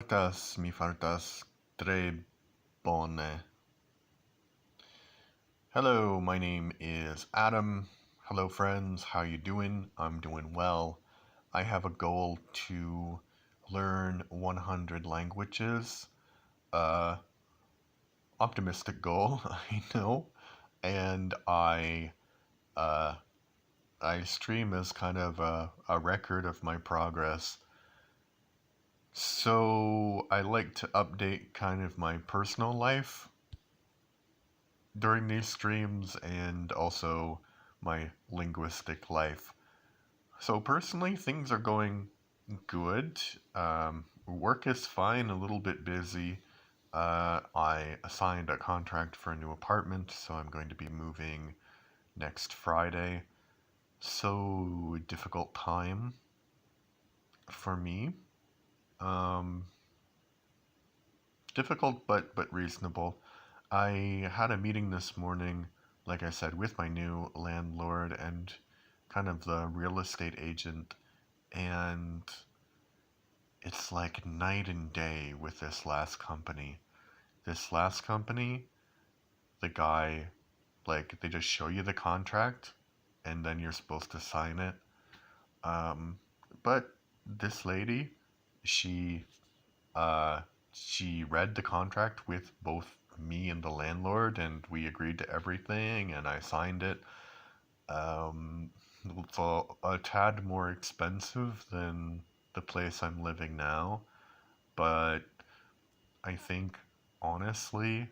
Mi fartas tre bone. Hello, my name is Adam. Hello, friends. How you doing? I'm doing well. I have a goal to learn 100 languages. Uh, Optimistic goal, I know. And uh, I stream as kind of a record of my progress. So I like to update kind of my personal life during these streams and also my linguistic life. So, personally, things are going good. Work is fine, a little bit busy. I assigned a contract for a new apartment, so I'm going to be moving next Friday. So, difficult time for me. Um, Difficult but reasonable. I had a meeting this morning, like I said, with my new landlord and kind of the real estate agent, and it's like night and day with this last company. This last company, the guy, like, they just show you the contract and then you're supposed to sign it. Um, but this lady, she Uh, she read the contract with both me and the landlord, and we agreed to everything, and I signed it. Um, it's a tad more expensive than the place I'm living now, but I think honestly,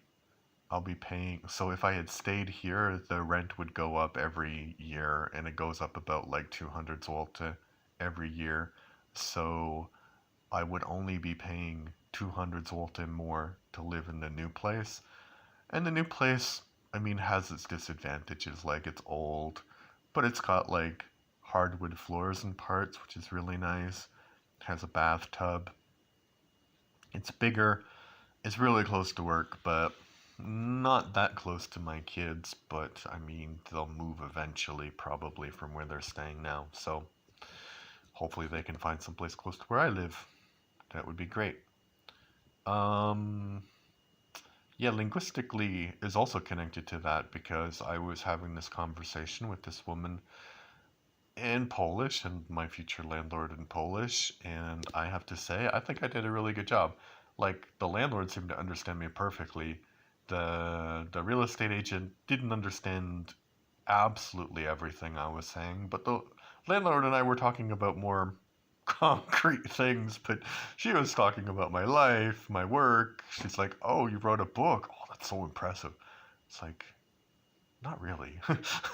I'll be paying. So if I had stayed here, the rent would go up every year, and it goes up about like 200 zloty every year. So I would only be paying 200 zloty more to live in the new place. And the new place, I mean, has its disadvantages, like it's old, but it's got like hardwood floors in parts, which is really nice. It has a bathtub. It's bigger. It's really close to work, but not that close to my kids. But I mean, they'll move eventually, probably from where they're staying now. So hopefully they can find someplace close to where I live. That would be great. Um, yeah, linguistically is also connected to that because I was having this conversation with this woman in Polish and my future landlord in Polish, and I have to say, I think I did a really good job. Like, the landlord seemed to understand me perfectly. The real estate agent didn't understand absolutely everything I was saying, but the landlord and I were talking about more concrete things, but she was talking about my life, my work. She's like, "Oh, you wrote a book. Oh, that's so impressive." It's like, not really.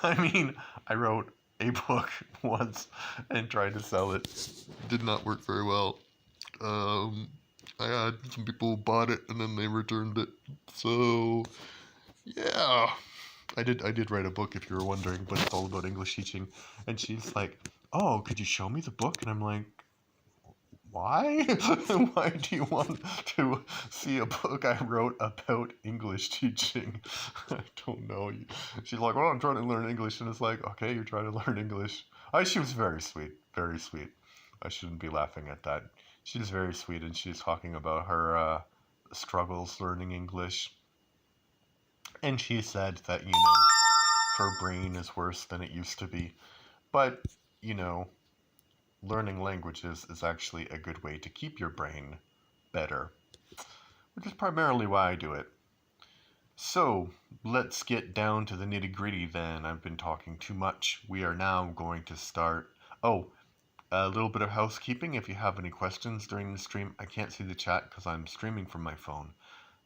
I mean, I wrote a book once and tried to sell it. Did not work very well. Um, I had some people who bought it and then they returned it. So, yeah. I did write a book if you were wondering, but it's all about English teaching. And she's like, "Oh, could you show me the book?" And I'm like, "Why? Why do you want to see a book I wrote about English teaching?" I don't know. She's like, "Well, I'm trying to learn English," and it's like, "Okay, you're trying to learn English." She was very sweet, very sweet. I shouldn't be laughing at that. She's very sweet, and she's talking about her struggles learning English, and she said that her brain is worse than it used to be, but you know learning languages is actually a good way to keep your brain better, which is primarily why I do it. So, let's get down to the nitty gritty then. I've been talking too much. We are now going to start. Oh, a little bit of housekeeping. If you have any questions during the stream, I can't see the chat because I'm streaming from my phone.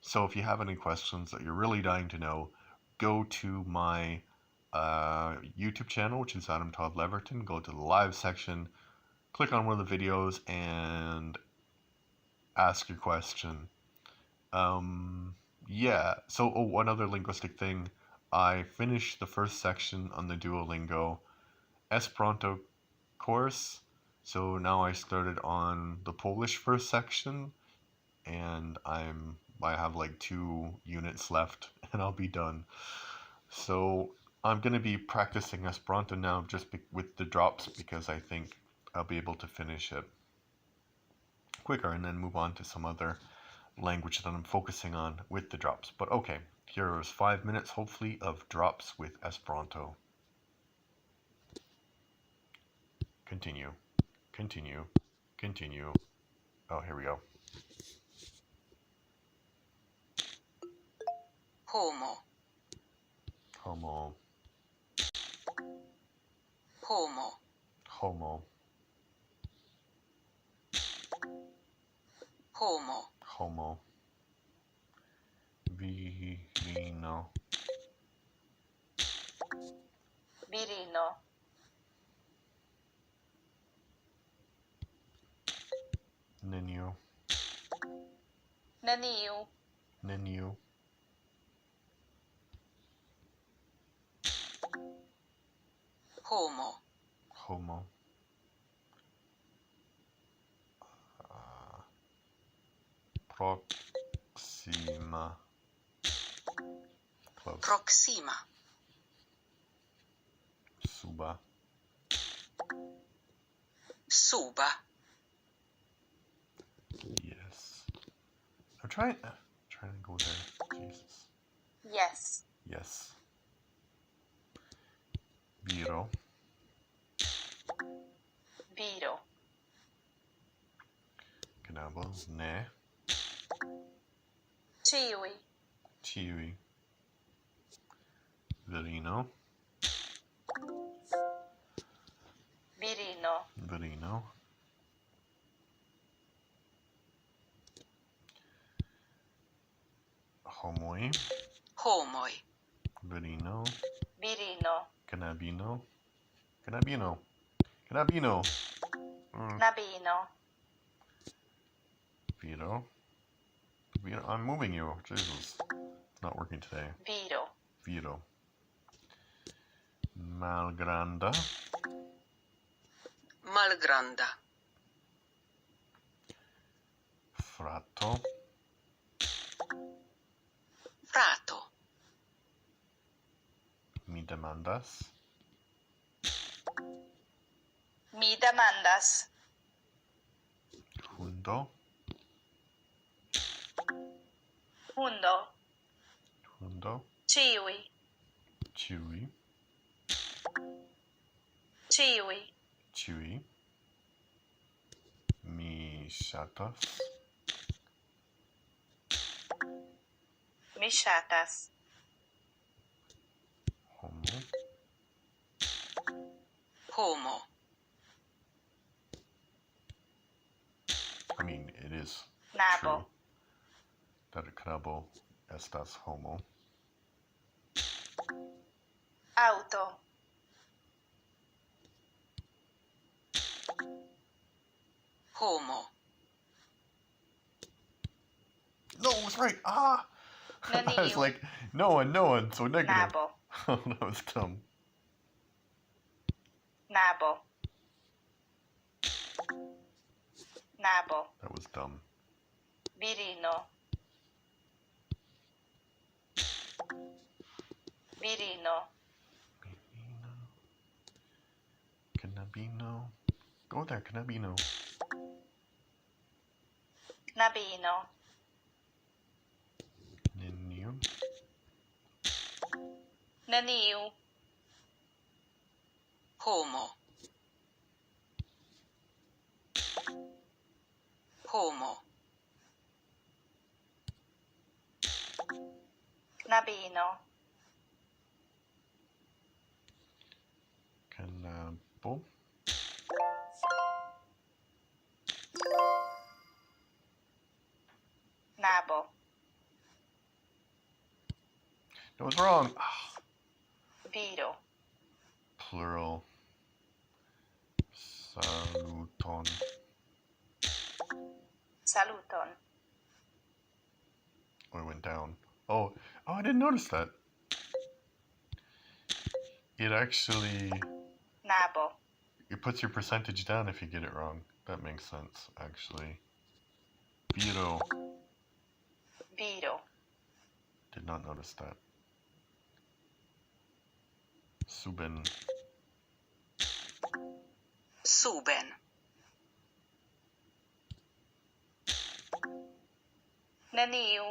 So, if you have any questions that you're really dying to know, go to my YouTube channel, which is Adam Todd Leverton. Go to the live section, click on one of the videos, and ask your question. Um, yeah. So, oh, one other linguistic thing. I finished the first section on the Duolingo Esperanto course. So now I started on the Polish first section, and I have like 2 units left, and I'll be done. So I'm gonna be practicing Esperanto now, just with the drops because I think I'll be able to finish it quicker and then move on to some other language that I'm focusing on with the drops. But okay, here's 5 minutes hopefully of drops with Esperanto. Continue, continue, continue. Oh, here we go. Homo. Homo. Homo. Homo. Homo. Homo. Virino. Virino. Neniu. Neniu. Neniu. Homo. Homo. Proxima. Close. Proxima. Suba. Suba. Yes. I'm trying to go there. Jesus. Yes. Yes. Viro. Viro. Knabo. Ne. Ciui. Ciui. Virino. Virino. Virino. Homoi. Homoi. Virino. Virino. Canabino. Canabino. Canabino. Nabino. Vito. Vito. I'm moving you. Jesus. It's not working today. Viro. Vito. Malgranda. Malgranda. Frato. Frato. Mi demandas. Mi demandas. Hundo. Hundo. Hundo. Ciui. Chewy. Ciui. Chewy. Mi shatas. Mi ŝatas. Homo. Homo. I mean, it is Nabo. true that a knabo estas homo. Auto. Homo. No, it was right. Ah! I was Neniu. like, no one, so negative. Nabo. Oh, that was dumb. Nabo. Nabo. That was dumb. Virino. Virino. Canabino. Go there, Canabino. Nabino. Neniu. Neniu. Homo. Homo. Nabino. Canabo. Nabo. That was wrong. Ah, Viro. plural. Saluton. Saluton. Oh, it went down. Oh, I didn't notice that. It actually, Nabo. it puts your percentage down if you get it wrong. That makes sense, actually. Viro. Viro. Did not notice that. Suben. Suben. Neniu.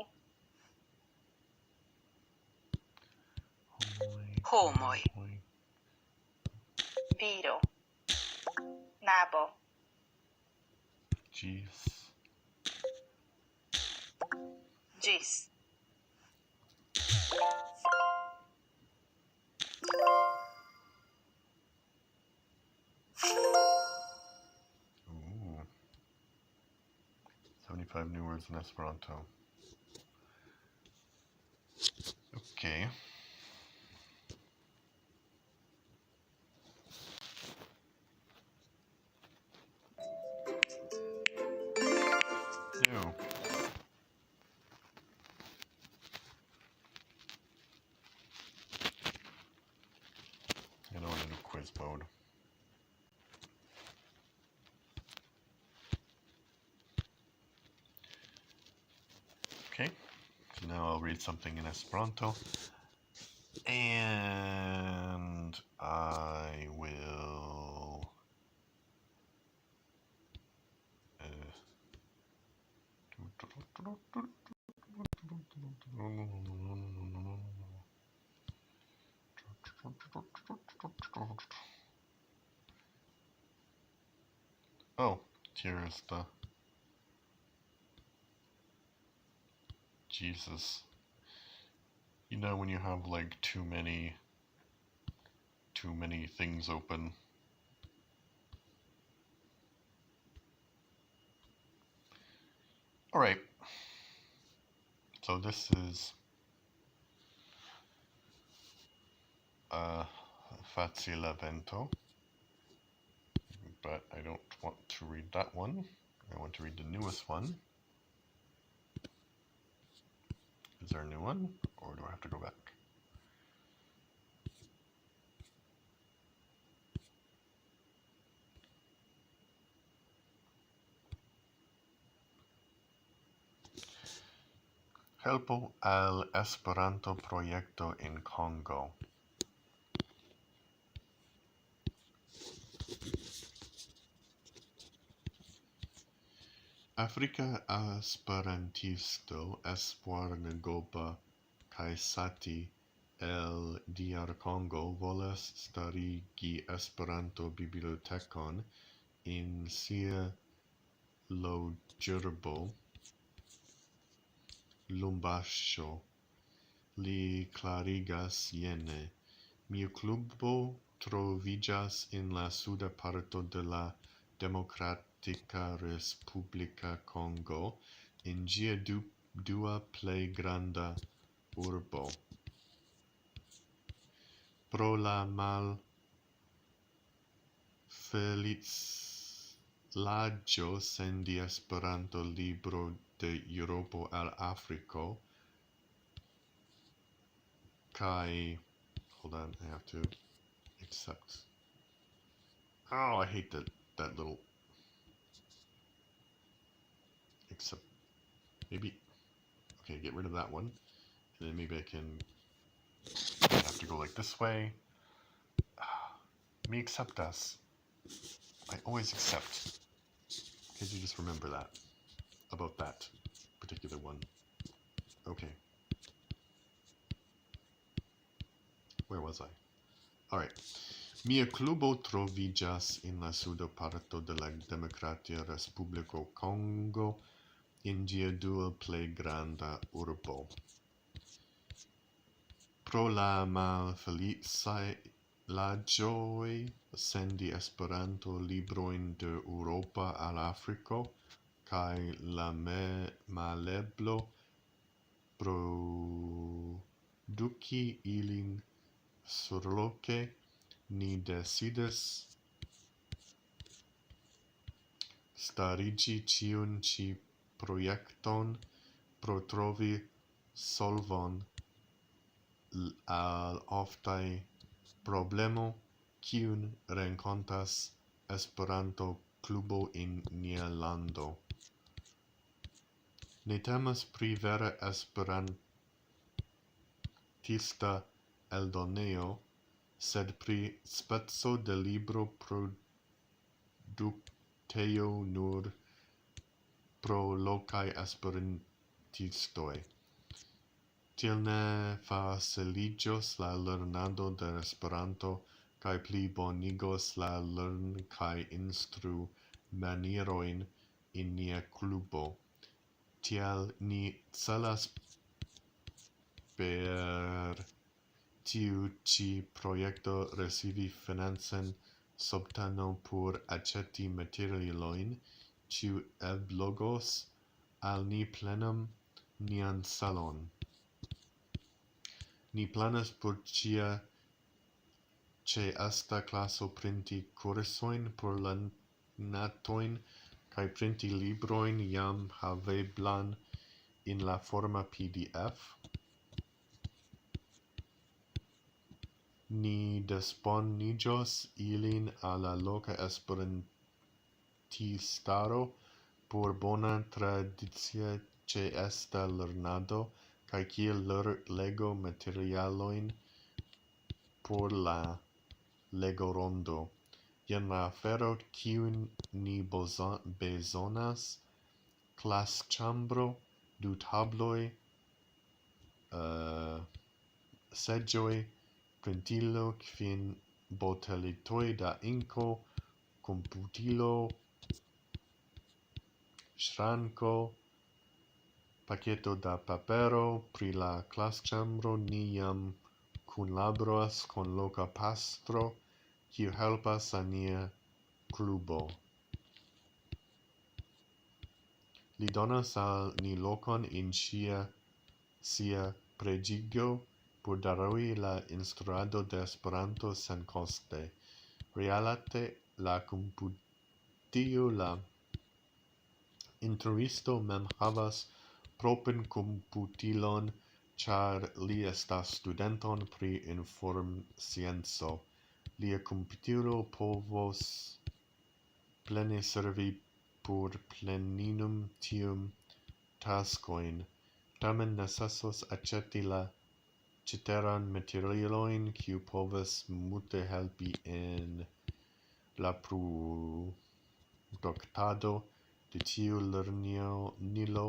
Homoj. Viro. Nabo. Ĝis. Ĝis. Ooh. 75 new words in Esperanto. Okay. New. I don't want to do quiz mode. Okay, so now I'll read something in Esperanto, and I will oh, here's the Jesus. You know when you have like too many things open. All right. So this is Facilevento, but I don't want to read that one. I want to read the newest one. Is there a new one, or do I have to go back? Helpo al Esperanto proyecto in Congo. Africa Esperantisto Espoir Ngoba kaj Sati el DR Congo volas starigi Esperanto bibliotekon in sia loĝurbo Lumbaŝo. Li klarigas jene: Mia klubo troviĝas en la suda parto de la Demokratika Respublika Kongo, en ĝia dua plej granda urbo. Pro la malfeliĉaĵo sendi Esperanto-libro de Eŭropo al Afriko, kai, hold on, I have to accept. Oh, I hate that little accept. Maybe, okay, get rid of that one. And then maybe I have to go like this way. Me accept us. I always accept. Because you just remember that. About that particular one. Okay. Where was I? Alright. Mia klubo troviĝas en la suda parto de la Demokratia Respubliko Kongo, en ĝia dua plej granda urbo. Pro la malfeliĉaĵoj sendi Esperanto-librojn de Eŭropa al Afriko, kaj la maleblo produki ilin surloke, ni decidis starigi ĉiun ĉi projekton pro trovi solvon al oftaj problemo, kiun renkontas Esperanto-klubo en nia lando. Ne temas pri vera esperantista eldonejo, sed pri speco de libro-produktejo nur pro lokaj esperantistoj esperantistoj. Tiel ne faciliĝos la lernado de Esperanto kaj plibonigos la lern- kaj instru-manierojn in nia klubo. Tial ni celas per tiu ĉi projekto recivi financan subtenon por aĉeti materialojn, kiu eblogos al ni plenam nian salon. Ni planas por ĉia ĉeesta klaso printi kursojn por lernatojn kaj printi librojn jam haveblan in la forma PDF. Ni disponiĝos ilin al la loka esperantistaro por bona tradicia ĉeesta lernado kaj kiel lego materialojn por la legorondo. Jen la afero kiun ni bezonas: klasĉambro, 2 tabloj, seĝoj, printilo, 5 botelitoj da inko, komputilo, ŝranko, paketo da papero. Pri la klasĉambro ni jam kunlaboras kun loka pastro, kiu helpas al nia klubo. Li donas al ni lokon in sia preĝigo por darui la instruado de Esperanto senkoste. Realate la komputilo, la instruisto mem havas propran komputilon, ĉar li estas studenton pri informscienco. Lia komputilo povos plene servi por pleninum tiun taskojn. Tamen necesos aĉeti la ceteran materialojn, kiu povas multe helpi en la produktado de tiu lernilo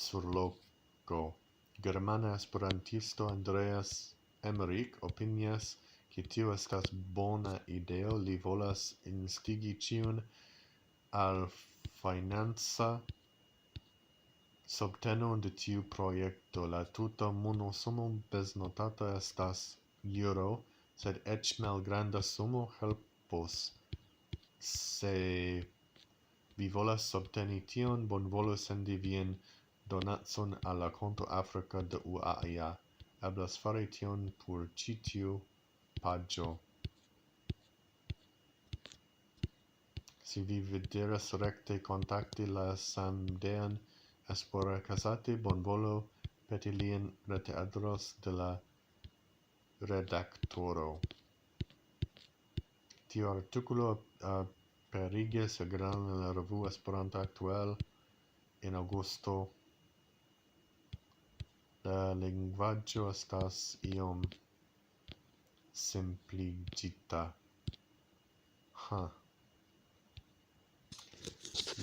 surloko. Germana esperantisto Andreas Emmerich opinias, ke tio estas bona ideo. Li volas instigi ĉiun al financa subteno de tiu projekto. La tuta monosumo beznotata estas euro, sed eĉ malgranda sumo helpos. Se vi volas subteni tion, bonvolu sendi vian donacon al la konto Afrika de UAIA. Eblas fari tion por ĉi tiu paĝo. Se vi deziras rekte kontakti la samdean Esporakazate, bonvolu peti lian retadros de la redaktoro. Tiu artikulo aperigis en la revuo Esperanto Aktuel en aŭgusto. La lingvaĵo estas iom simpliĝita.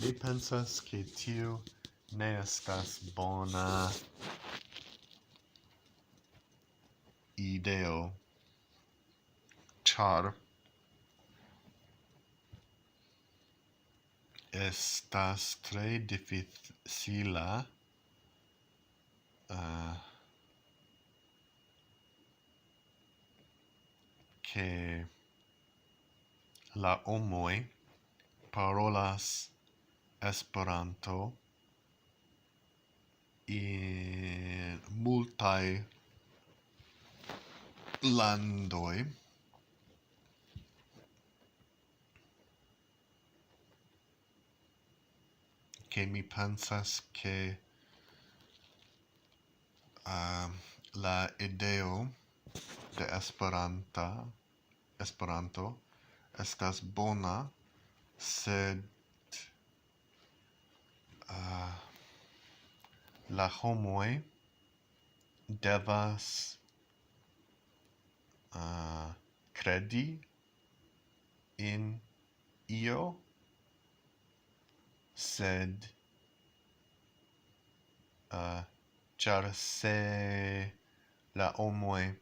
Mi pensas, ke tiu ne estas bona ideo, ĉar estas tre dificila ke la homoj parolas Esperanto in multaj landoj, ke mi pensas ke la ideo de Esperanto estas bona, sed la homoj devas kredi in io, sed ĉar se la homoj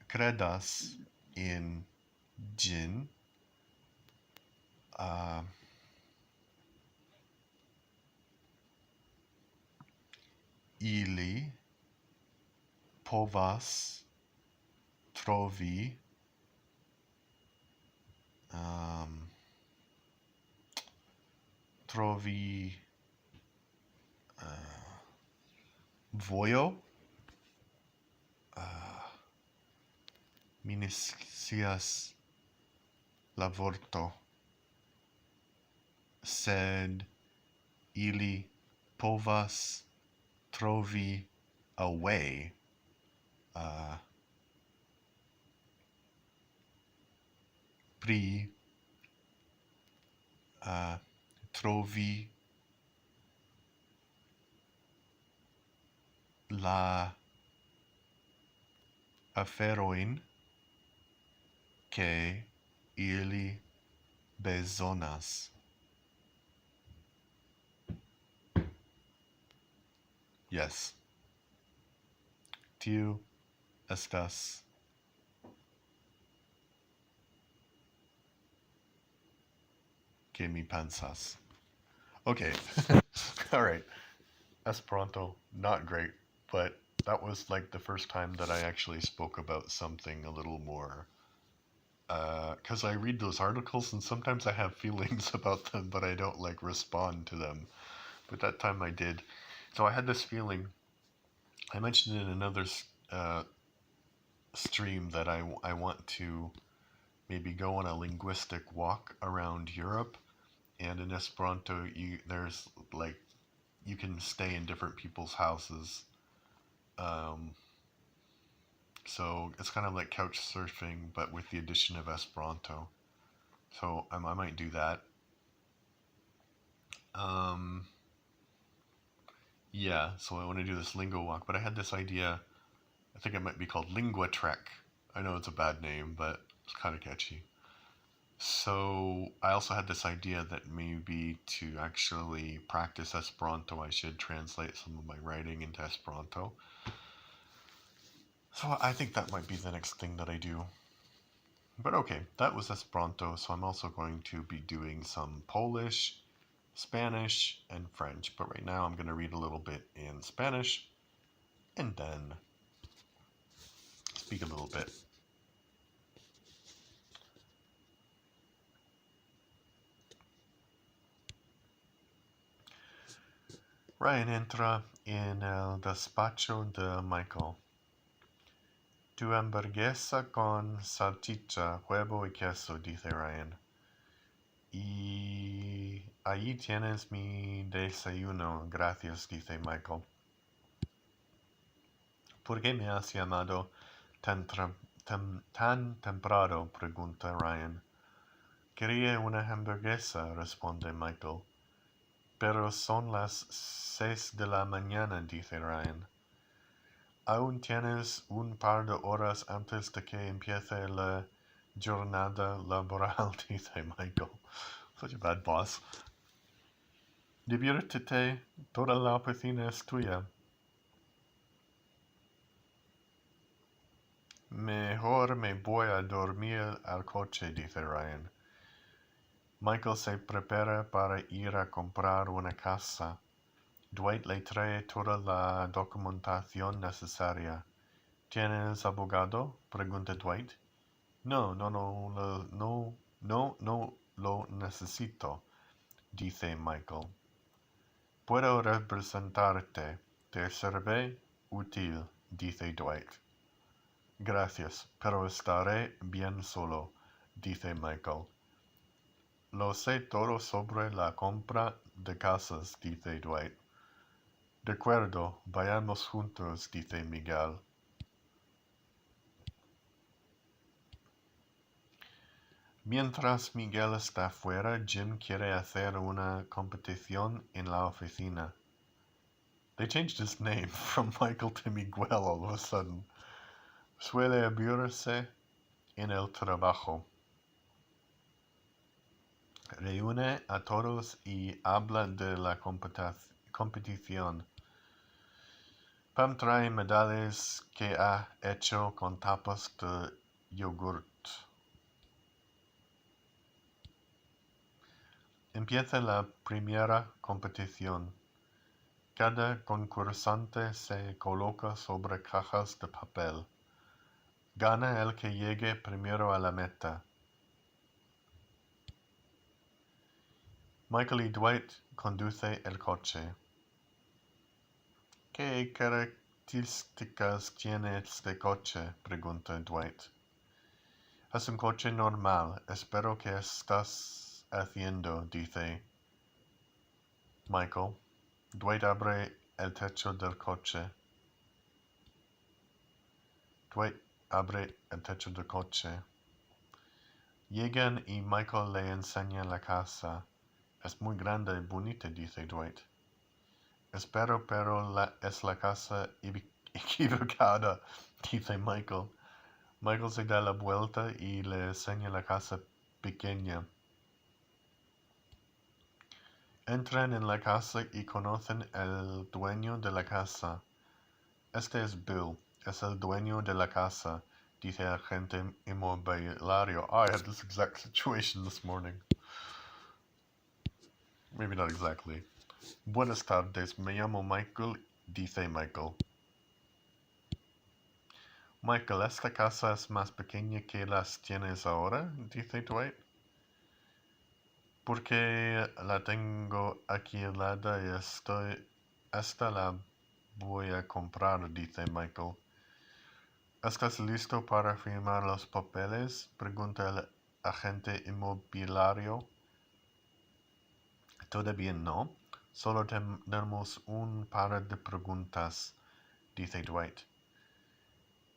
kredas in ĝin, ili povas trovi vojo. Mi ne scias la vorto, sed ili povas trovi a way, pri trovi la aferojn ke ili bezonas. Yes. Tiu estas ke mi pensas. Okay. All right. Esperanto, not great, but that was like the first time that I actually spoke about something a little more. Because I read those articles and sometimes I have feelings about them, but I don't like respond to them. But that time I did. So I had this feeling. I mentioned in another stream that I want to maybe go on a linguistic walk around Europe. And in Esperanto, there's like you can stay in different people's houses. So it's kind of like couch surfing, but with the addition of Esperanto. So I might do that. Yeah, so I want to do this lingo walk, but I had this idea. I think it might be called Lingua Trek. I know it's a bad name, but it's kind of catchy. So I also had this idea that maybe to actually practice Esperanto, I should translate some of my writing into Esperanto. So I think that might be the next thing that I do. But okay, that was Esperanto, so I'm also going to be doing some Polish, Spanish, and French. But right now I'm going to read a little bit in Spanish and then speak a little bit. Ryan entra en el despacho de Michael. Tu hamburguesa con salchicha, huevo y queso, dice Ryan. Y ahí tienes mi desayuno, gracias, dice Michael. ¿Por qué me has llamado tan temprano? Pregunta Ryan. Quería una hamburguesa, responde Michael. Pero son las 6 de la mañana, dice Ryan. Aún tienes un par de horas antes de que empiece la jornada laboral, dice Michael. Such a bad boss. Diviértete, toda la oficina es tuya. Mejor me voy a dormir al coche, dice Ryan. Michael se prepara para ir a comprar una casa. Dwight le trae toda la documentación necesaria. ¿Tienes abogado? Pregunta Dwight. No lo necesito, dice Michael. Puedo representarte. ¿Te sirve? Útil, dice Dwight. Gracias, pero estaré bien solo, dice Michael. Lo sé todo sobre la compra de casas, dice Dwight. De acuerdo, vayamos juntos, dice Miguel. Mientras Miguel está fuera, Jim quiere hacer una competición en la oficina. They changed his name from Michael to Miguel all of a sudden. Suele aburrirse en el trabajo. Reúne a todos y habla de la competición. Pam trae medallas que ha hecho con tapas de yogurt. Empieza la primera competición. Cada concursante se coloca sobre cajas de papel. Gana el que llegue primero a la meta. Michael y Dwight conducen el coche. ¿Qué características tiene este coche?, pregunta Dwight. Es un coche normal. Espero que estás haciendo, dice Michael. Dwight abre el techo del coche. Llegan y Michael le enseña la casa. Es muy grande y bonita, dice Dwight. Espero, pero es la casa equivocada, dice Michael. Michael se da la vuelta y le enseña la casa pequeña. Entran en la casa y conocen al dueño de la casa. Este es Bill, es el dueño de la casa, dice el agente inmobiliario. I had this exact situation this morning. Maybe not exactly. Buenas tardes, me llamo Michael, dice Michael. Michael, ¿esta casa es más pequeña que las tienes ahora?, dice Dwight. Porque la tengo aquí al lado y esta la voy a comprar, dice Michael. ¿Estás listo para firmar los papeles?, pregunta el agente inmobiliario. Todavía no. Solo tenemos un par de preguntas, dice Dwight.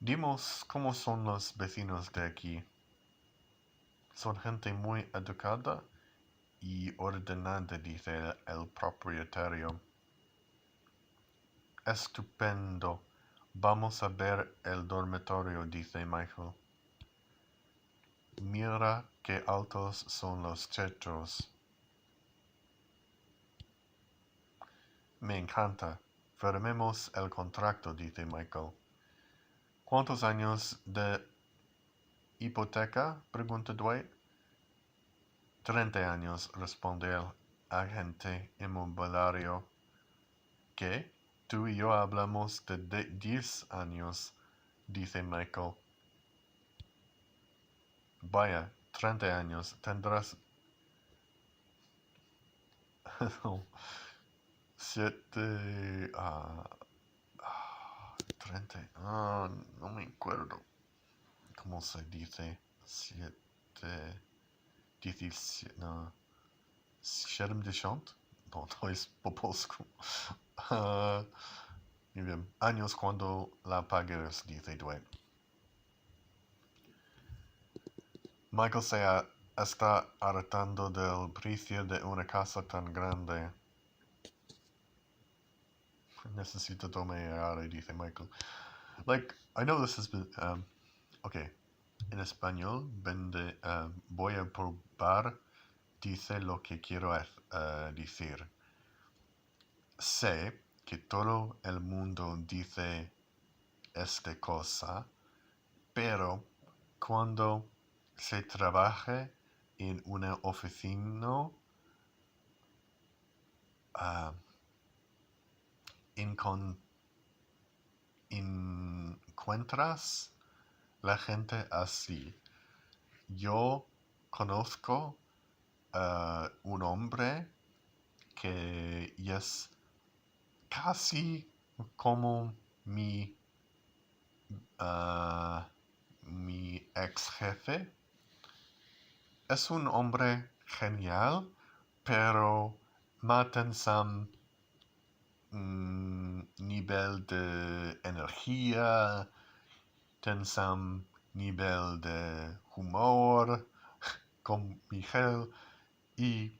Dimos cómo son los vecinos de aquí. Son gente muy educada y ordenada, dice el propietario. Estupendo. Vamos a ver el dormitorio, dice Michael. Mira qué altos son los techos. Me encanta. Firmemos el contrato, dice Michael. ¿Cuántos años de hipoteca?, pregunta Dwight. 30 años, responde el agente inmobiliario. ¿Qué? Tú y yo hablamos de 10 años, dice Michael. Vaya, 30 años. Tendrás 7... 30... no me acuerdo. ¿Cómo se dice? 7... 17... No. 70? No, to jest po polsku. Nie wiem. Años cuando la pagues, dice Dwight. Michael se está hartando del precio de una casa tan grande. Necesito tomar, dice Michael. Like, I know this has been... okay. En español, voy a probar, dice lo que quiero decir. Sé que todo el mundo dice esta cosa, pero cuando se trabaja en una oficina, encuentras la gente así. Yo conozco un hombre que es casi como mi ex jefe. Es un hombre genial, pero matan sam nivel de energía, tensam nivel de humor con Miguel, y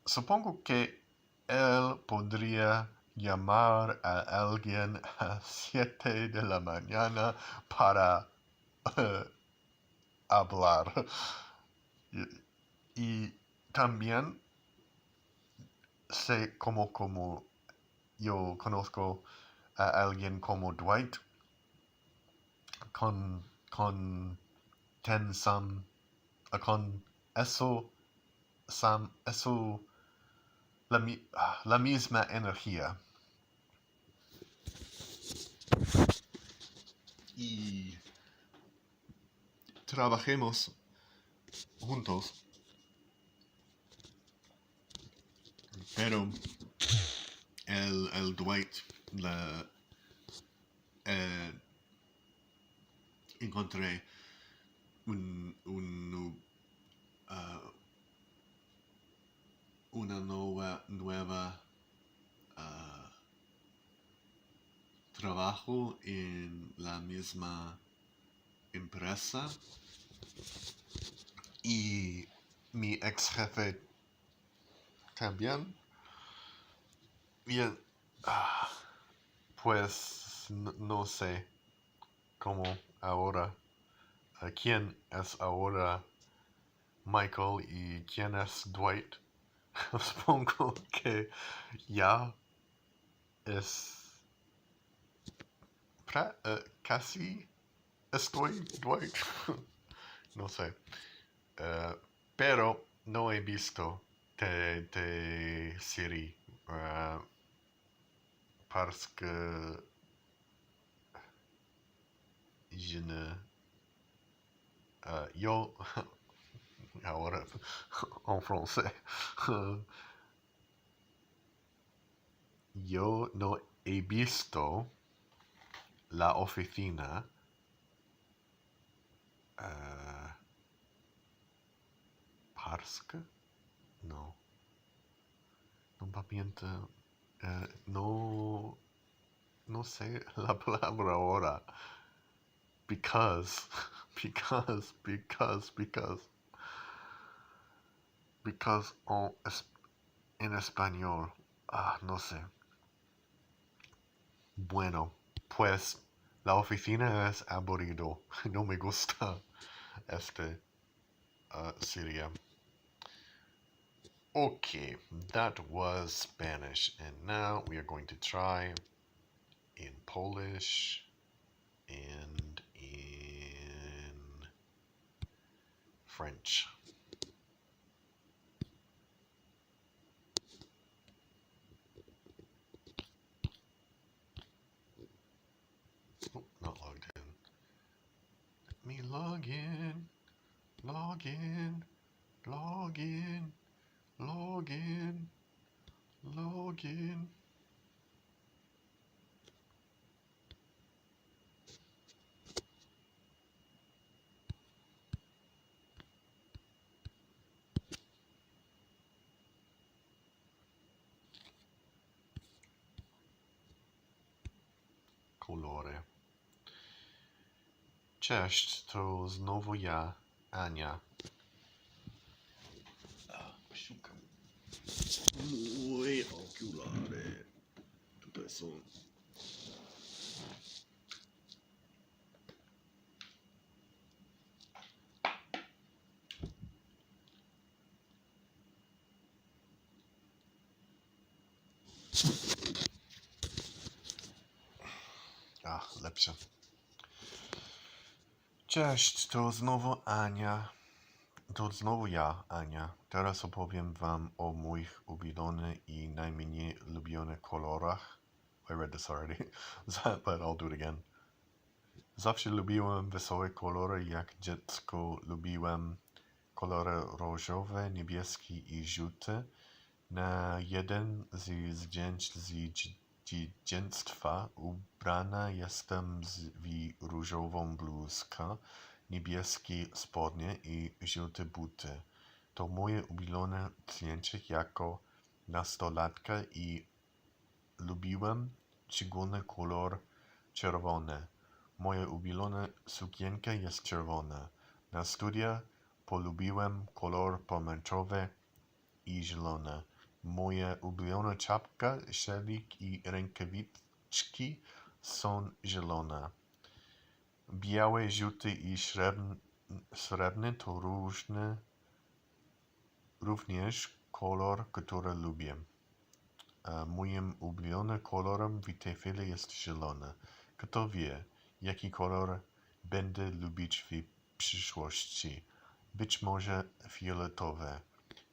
supongo que él podría llamar a alguien a 7 de la mañana para hablar. Y también sé como yo conozco a alguien como Dwight con con eso la misma energía. Y trabajemos juntos, pero el Dwight eh, encontré uh, una nueva trabajo en la misma empresa y mi ex jefe también. Bien, pues no sé cómo ahora, quién es ahora Michael y quién es Dwight. Supongo que ya es casi estoy Dwight. No sé. Pero no he visto de Siri. Parce que je ne... yo, ahora en français, yo no he visto la oficina parce que no papienta no sé la palabra ahora because en español no sé. Bueno, pues la oficina es aburrido. No me gusta serie. Okay, that was Spanish, and now we are going to try in Polish and in French. Oh, not logged in. Let me log in, log in, log in, log in, log in. Kolory. Cześć, to znowu ja, Ania. Szukam. Moje okulary. Tutaj są. Lepsze. Cześć, to znowu Ania. To znowu ja, Ania. Teraz opowiem wam o moich ulubionych i najmniej lubionych kolorach. I read this already, but I'll do it again. Zawsze lubiłem wesołe kolory, jak dziecko lubiłem kolory różowe, niebieskie i żółte. Na jeden z zdjęć z dzieciństwa ubrana jestem w różową bluzkę, niebieskie spodnie i żółte buty. To moje ulubione zdjęcie jako nastolatka i lubiłem szczególny kolor czerwony. Moja ulubiona sukienka jest czerwona. Na studiach polubiłem kolor pomarańczowy i zielony. Moja ulubiona czapka, szelik i rękawiczki są zielone. Białe, żółte i srebrne to również kolor, który lubię. Moim ulubionym kolorem w tej chwili jest zielony. Kto wie, jaki kolor będę lubić w przyszłości? Być może fioletowy.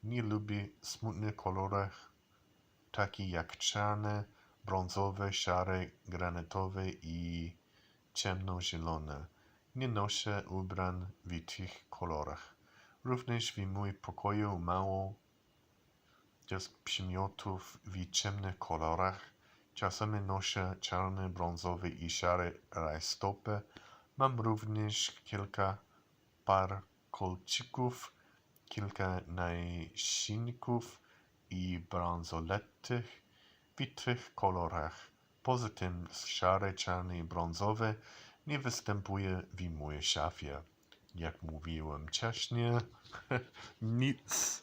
Nie lubię smutnych kolorów, takich jak czarny, brązowy, szary, granatowy i ciemnozielony. Nie noszę ubrań w tych kolorach. Również w moim pokoju mało jest przedmiotów w ciemnych kolorach. Czasami noszę czarny, brązowy i szary rajstopy. Mam również kilka par kolczyków, kilka naszyjników i bransoletów w tych kolorach. Poza tym szary, czarny i brązowy nie występuje w mojej szafie. Jak mówiłem wcześniej,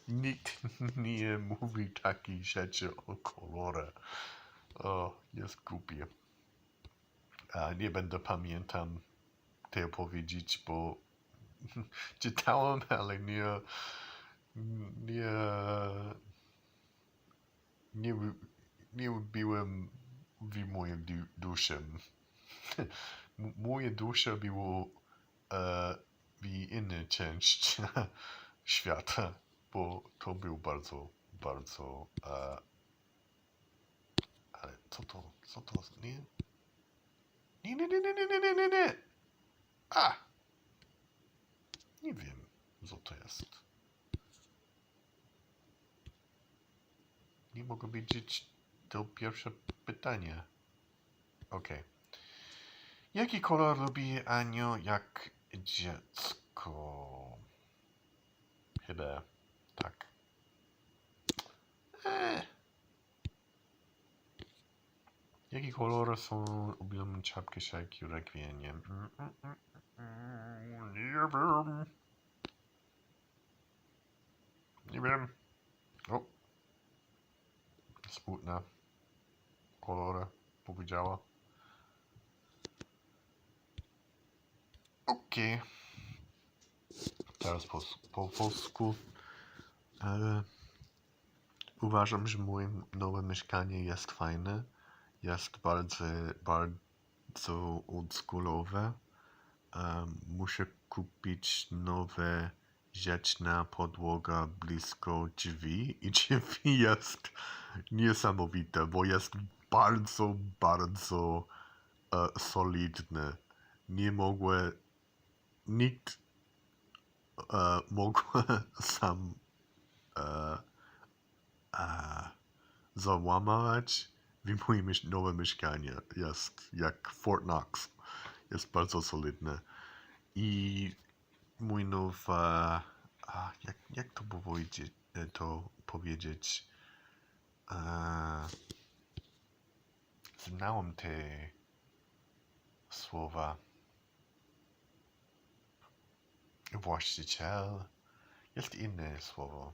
nikt nie mówi takich rzeczy o kolorach. O, jest głupie. Nie będę pamiętam tej opowiedzieć, bo czytałem, ale nie byłem w mojej duszy. Moje dusze było w innej części świata, bo to był bardzo, ale co to, nie? Nie. Nie wiem, co to jest. Nie mogę wiedzieć to pierwsze pytanie. Okej. Jaki kolor lubi Anio jak dziecko? Chyba tak. Jakie kolory są ulubione czapki szajki rekwiem? Nie wiem. O. Smutne kolory powiedziała. Okej. Teraz po polsku. Uważam, że moje nowe mieszkanie jest fajne. Jest bardzo oldschoolowe. Muszę kupić nowe rzeczy na podłoga blisko drzwi i drzwi jest niesamowite, bo jest bardzo solidne. Nikt mógł sam załamać w moje nowe mieszkanie. Jest jak Fort Knox. Jest bardzo solidne. I mój nowy... jak to powiedzieć? Znałem te słowa. Właściciel. Jest inne słowo.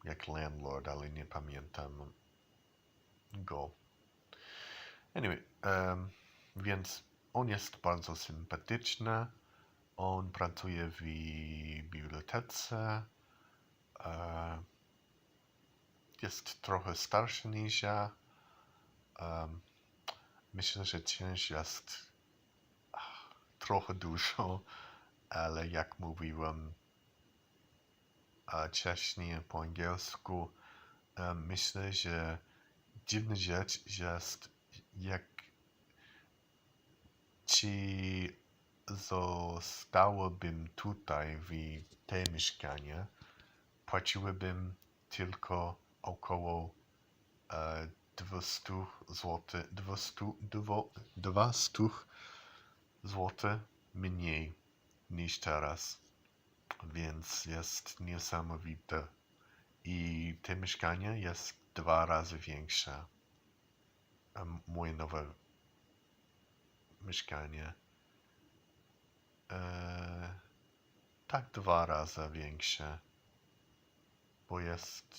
Jak landlord, ale nie pamiętam go. Anyway, więc on jest bardzo sympatyczny. On pracuje w bibliotece. Jest trochę starszy niż ja. Myślę, że cięż jest trochę dużo, ale jak mówiłem wcześniej po angielsku, myślę, że dziwna rzecz jest, jak ci zostałbym tutaj w tej mieszkanie, płaciłbym tylko około 200 zł mniej niż teraz, więc jest niesamowite. I to mieszkanie jest 2 razy większe. Moje nowe mieszkanie. Tak 2 razy większe. Bo jest...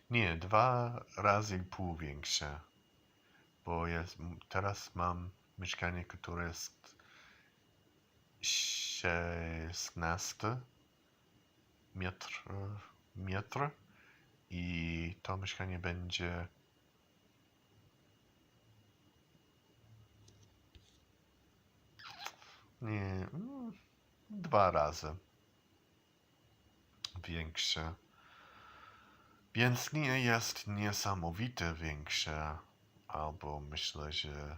Nie, 2,5 razy większe. Bo teraz mam mieszkanie, które jest 16 metr I to mieszkanie będzie nie, 2 razy większe. Więc nie jest niesamowite większe, albo myślę, że...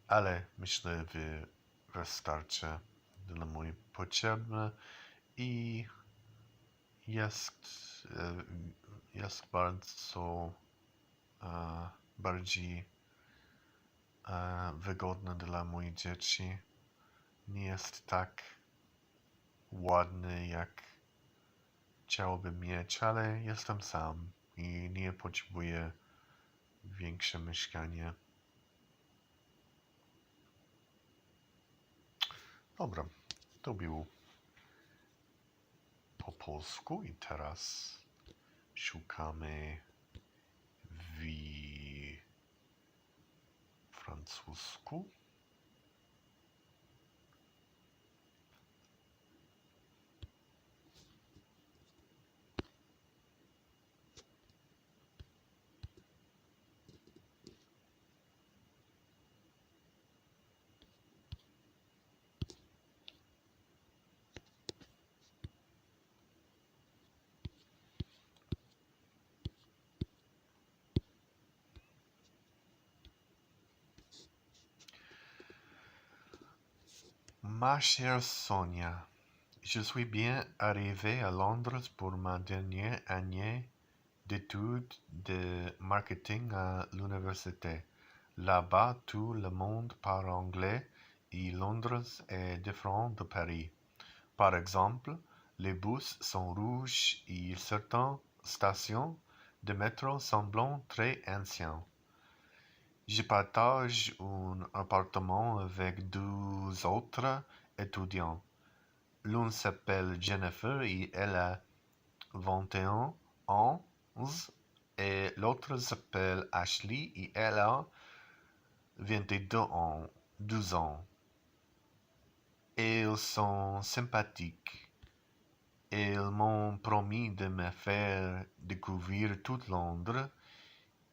Ale myślę, że wystarczy dla mojej potrzeby i jest, jest bardzo bardziej wygodne dla moich dzieci. Nie jest tak ładny, jak chciałbym mieć, ale jestem sam i nie potrzebuję większe mieszkanie. Dobra, to było po polsku i teraz szukamy w francusku. Ma chère Sonia, je suis bien arrivé à Londres pour ma dernière année d'études de marketing à l'université. Là-bas, tout le monde parle anglais et Londres est différent de Paris. Par exemple, les bus sont rouges et certaines stations de métro semblent très anciennes. Je partage un appartement avec 2 autres étudiants. L'une s'appelle Jennifer et elle a 21 ans et l'autre s'appelle Ashley et elle a 22 ans, 12 ans. Ils sont sympathiques. Ils m'ont promis de me faire découvrir tout Londres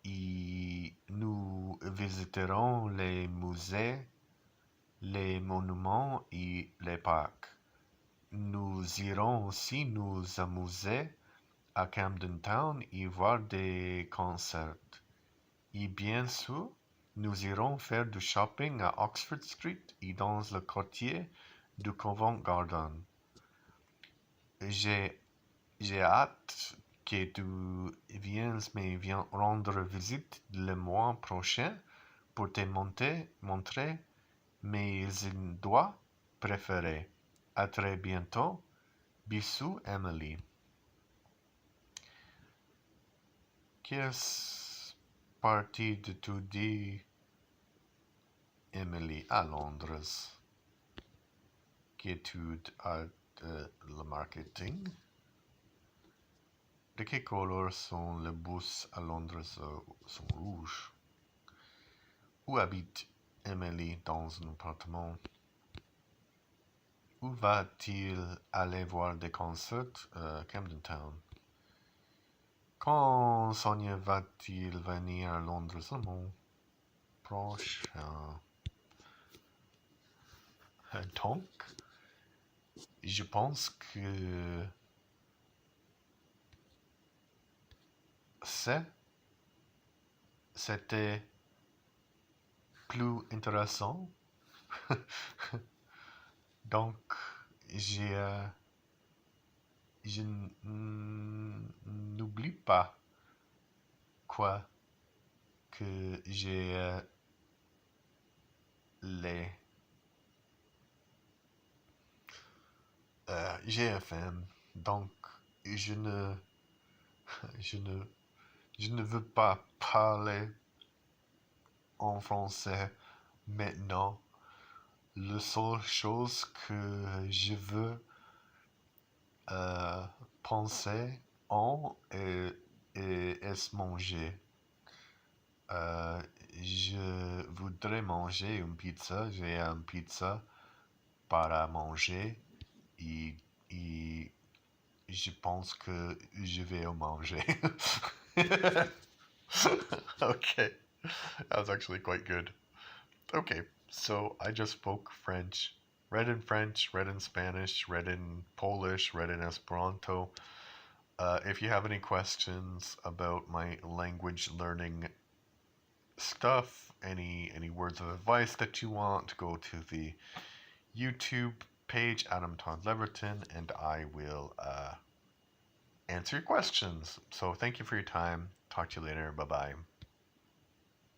et nous visiterons les musées, les monuments et les parcs. Nous irons aussi nous amuser à Camden Town et voir des concerts. Et bien sûr, nous irons faire du shopping à Oxford Street et dans le quartier du Covent Garden. J'ai hâte que tu viennes me rendre visite le mois prochain pour te montrer mes endroits préférés. À très bientôt. Bisous, Emily. Qu'est-ce parti d'étudier Emily à Londres? Qu'étude le marketing? De quelle couleur sont les bus à Londres? Sont rouges. Où habite Emily dans un appartement? Où va-t-il aller voir des concerts? Camden Town. Quand Sonia va-t-il venir à Londres le mois prochain? Donc, je pense que c'était plus intéressant. Donc, je n'oublie pas quoi que j'ai les GFM. Donc, je ne je ne je ne veux pas parler en français maintenant. La seule chose que je veux penser en est manger. Je voudrais manger une pizza. J'ai une pizza para manger et Je pense que je vais au manger. Okay, that was actually quite good. Okay, so I just spoke French, read in French, read in Spanish, read in Polish, read in Esperanto. If you have any questions about my language learning stuff, any words of advice that you want, go to the YouTube page, Adam Todd Leverton, and I will answer your questions. So thank you for your time. Talk to you later. Bye bye.